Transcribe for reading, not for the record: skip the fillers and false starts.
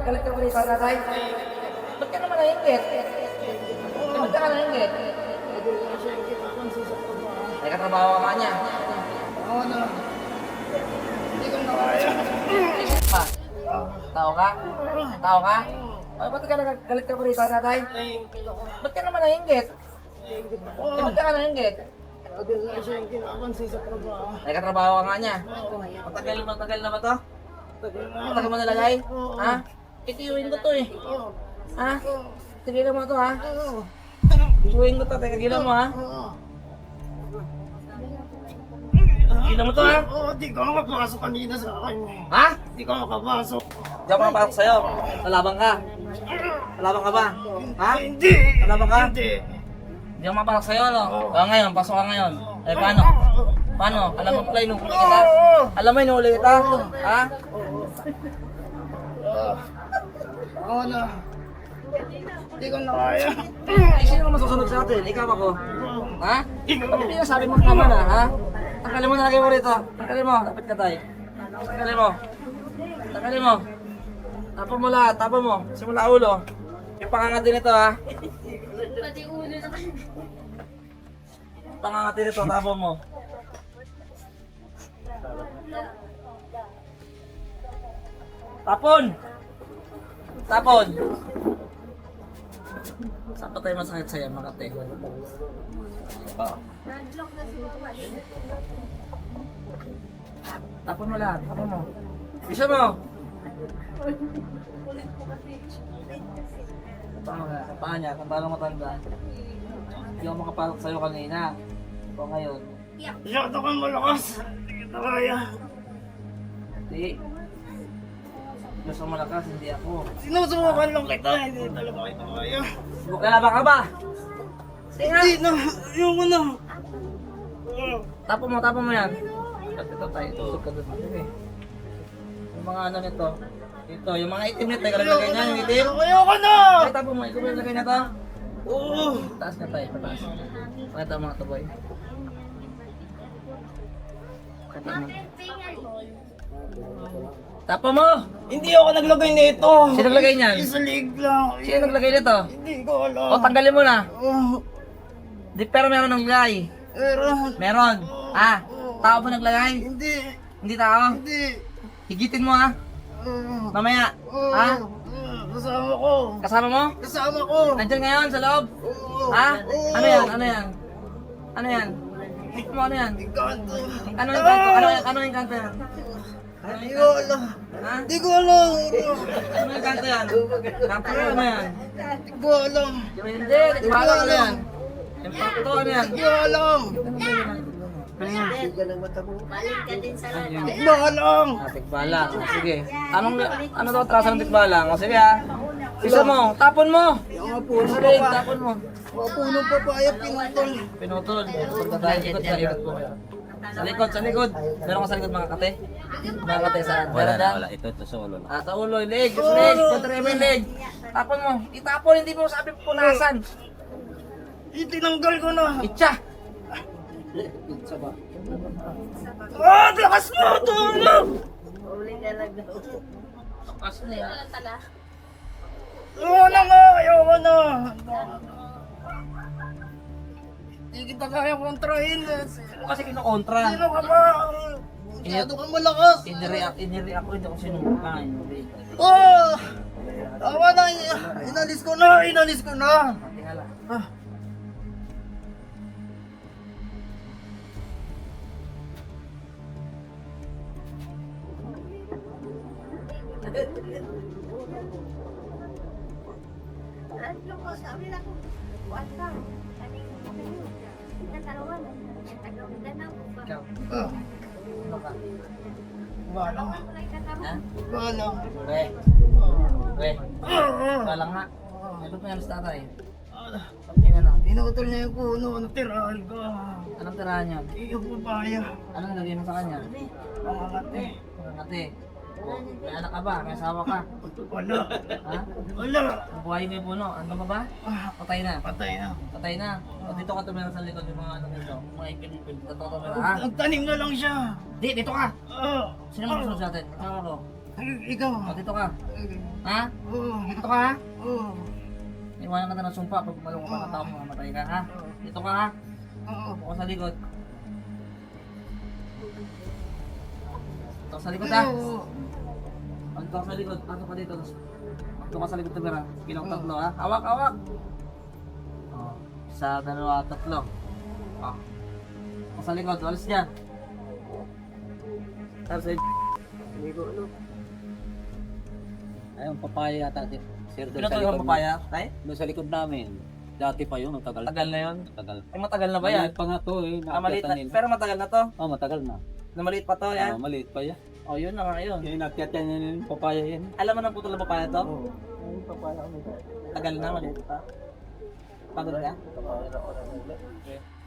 galit ka ba dito, tatay? Ba't ka naman nainggit? Ba't ka nainggit? May katrabaho ka nga niya. Oo na. Hindi ko na kaya. Pa, tao ka? Tao ka? Ay, ba't ka galit ka ba dito, tatay? Ba't ka naman nainggit? Ba't ka nainggit? Dahil nga siya yung kinakansi sa trabaho. May katrabaho ka nga niya. Matagal na ba to? Matagal mo nalagay? Ha? Titiwin ko to eh. Ha? Tigilan mo to ha? Titiwin ko to, tigilan mo ha? Tigilan mo to ha? Oo, di ka makapasok kanina sa akin. Ha? Di ka makapasok. Di ako makapasok sa'yo. Lalabang ka. Lalabang ka ba? Ha? Hindi. Lalabang ka? Hindi. Di ako makapasok sa'yo, no? O ngayon, pasok ka ngayon. Eh, paano? Paano? Alam mo pala inuhuli kita? Alam mo inuhuli kita? Ha? Oo na. Di ko na kaya. Eh, sino naman susunod sa atin? Ikaw ako. Ha? Ba't hindi sabi mo naman ha? Tanggalin mo na lagay mo rito. Tanggalin mo. Lapit ka tayo. Tanggalin mo. Tanggalin mo. Tapon mo lahat. Tapon mo. Simula ulo. Yung pangangat din ito ha. Pati ulo naman. Pangangat din ito. Tapon mo. Tapon! Tapon! Saan pa tayo masakit sa'yo, Makate? Tapon mo lahat, tapon mo. Bisa mo! Tapon mo sa paa niya, kung paano matanda. Hindi ako makapasok sa'yo kanina. Ito ngayon. Masyado kang malakas. Hindi kita kaya. Hindi. Gusto mo malakas, hindi ako. Sinusubukan lang kita. Hindi talaga kita kaya. Lalabang ka ba? Hindi na. Ayoko na. Tapon mo yan. Ito tayo, tusok ka doon. Sige. Yung mga ano nito. Ito, yung mga itim nito, ikalagay niya, yung itim. Ayoko na. Ay, tapon mo, ikaw ba yung lagay na to? Oo. Taas na tayo, pataas. Pakita mo mga tuboy. Pakita mo. Tapon mo! Hindi ako naglagay nito. Sino naglagay niyan? Isa lig lang. Sino naglagay nito? Hindi ko alam. O, tanggalin mo na. Oh, Di, pero meron naglagay. meron. Meron. Ah, tao ba naglagay? Hindi. Hindi tao? Hindi. Higitin mo ha. Mamaya. Ha? Kasama ko. Kasama mo? Kasama ko. Nandiyan ngayon sa loob? Ha? Ano yan? Ano yan? Ano yan? Ito mo ano yan? Kanto. Ano yung kanto? Ano yung kanto yan? Hindi ko alam. Ha? Hindi ko alam. Ano yung kanto yan? Kanto ano yan? Hindi ko alam. Hindi, tikbala ano yan? Yung kanto ano yan? Hindi ko alam. Balik ka din sa Hindi ko alam. Tikbala. Sige. Ano daw traso ng tikbala? O sige ha. Isa mo, tapon mo. Yung mga puno Salig, pa. tapon mo. Mga puno pa pa. Ayaw pinutol. Pinutol. Punta tayo, ikot ka, ikot po. Sa likod, sa likod. Meron ka sa likod mga kate? Mga kate saan? Meron dyan? Ito sa ulo. Ah, sa ulo, leg, leg, kontra mo yung leg. Tapon mo. Itapon, hindi mo sabi punasan. Itinanggal ko na. Itcha! Lakas mo! Tulog! uli talaga. Kasi na yan. Tala. Ayoko na nga! Ayoko na! Hindi kita kaya kontrahin. Ano kasi kinokontra? Sino ka ba? Masyado kang malakas. Inireact ko, hindi ako sinubukan. Oh! Tama na! Inalis ko na! Inalis ko na! Tingala. Ah. Ano ko sabi na ko? Wala. Natarawan. Tagawin na po ba? Ikaw, Ah. ano ka? Bahala. Ha? Bahala. We. We. Ah! Wala nga. Ano pa yan sa tatay? Ah! Ina na. Pinutol niya yung puno. Natirahan ka. Anong tirahan niya? Iyo po papaya. Anong lagay mo sa kanya? Pangangate. Ate, may anak ka ba? May asawa ka? Wala. Ha? Wala. Nabuhay mo yung puno. Ano pa ba? Ah, Patay na. patay na. Patay na. O dito ka tumira sa likod yung mga ano nito. Mga ipin-ipin. Totoo tumira ha? Nagtanim na lang siya. Di, dito ka! Ah. Sino mo susunod sa atin? Kasama ko. Ikaw. O, dito ka. Ha? Oo. Dito ka, ha? Oo. Iwanan ka na ng sumpa pag malungkot ka ng tao, mamatay ka, ha? Dito ka, ha? Oo. Ako sa likod. Dito ka sa likod, ha? Oo. Dito ka sa likod. Pasok ka dito. Dito ka sa likod, tabira. Bilang tatlo, ha? Hawak, hawak! O, isa, dalawa, tatlo. O. Ako sa likod, alis dyan. Tapos sa Ayun, papaya yata. Sir, doon sa Pinatuloy likod. ang papaya, tay? Doon sa likod namin. Dati pa yun, matagal. Matagal na yun. Matagal. Ay, matagal na ba yan? Maliit pa nga to eh. Maliit na. Naakyatan nila. Pero matagal na to. Oh, matagal na. Na maliit pa to, yan. Maliit pa yan. O, yun na nga yun. Kaya inakyatan niya yung papaya yan. Alam mo ng putol na papaya to? Oo. Yung papaya ko nito. Tagal na, maliit pa. Pagod ka? Papaya na ako na